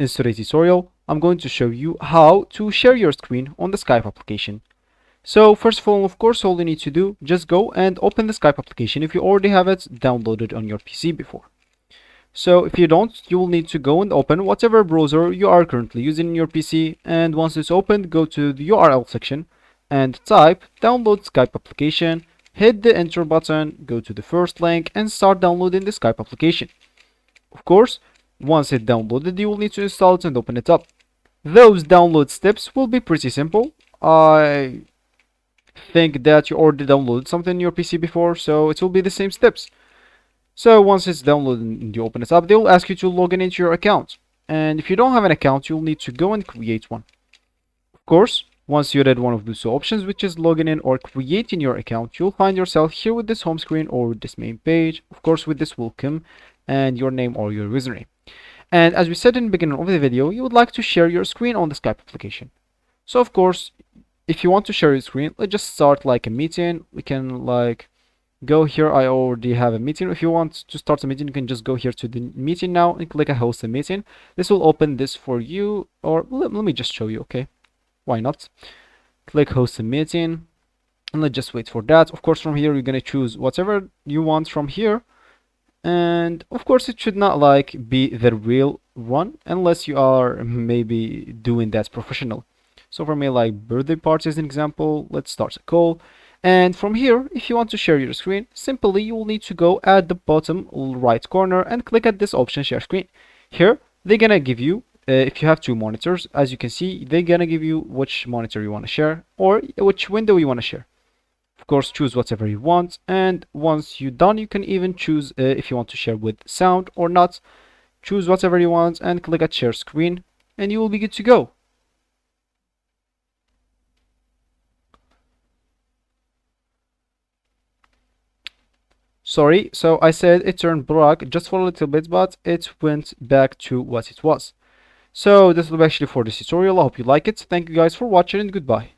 In today's tutorial, I'm going to show you how to share your screen on the Skype application. So first of all, of course, all you need to do, just go and open the Skype application if you already have it downloaded on your PC before. So if you don't, you will need to go and open whatever browser you are currently using in your PC, and once it's opened, go to the URL section and type download Skype application, hit the enter button, go to the first link and start downloading the Skype application. Of course, once it's downloaded, you will need to install it and open it up. Those download steps will be pretty simple. I think that you already downloaded something in your PC before, so it will be the same steps. So once it's downloaded and you open it up, they will ask you to log in into your account. And if you don't have an account, you'll need to go and create one. Of course, once you read one of those two options, which is logging in or creating your account, you'll find yourself here with this home screen or with this main page. Of course, with this welcome and your name or your username. And as we said in the beginning of the video, you would like to share your screen on the Skype application. So of course, if you want to share your screen, let's just start like a meeting. We can like go here. I already have a meeting. If you want to start a meeting, you can just go here to the meeting now and click a host a meeting. This will open this for you, or let me just show you, okay? Why not? Click host a meeting and let's just wait for that. Of course, from here, you're gonna choose whatever you want from here. And of course it should not like be the real one unless you are maybe doing that professional. So for me, like birthday party as an example, let's start a call. And from here, if you want to share your screen, simply you will need to go at the bottom right corner and click at this option share screen. Here they're gonna give you if you have two monitors, as you can see, they're gonna give you which monitor you want to share or which window you want to share. Of course, choose whatever you want, and once you're done, you can even choose if you want to share with sound or not. Choose whatever you want and click at share screen and you will be good to go. Sorry, so I said it turned black just for a little bit, but it went back to what it was. So this will be actually for this tutorial. I hope you like it. Thank you guys for watching and goodbye.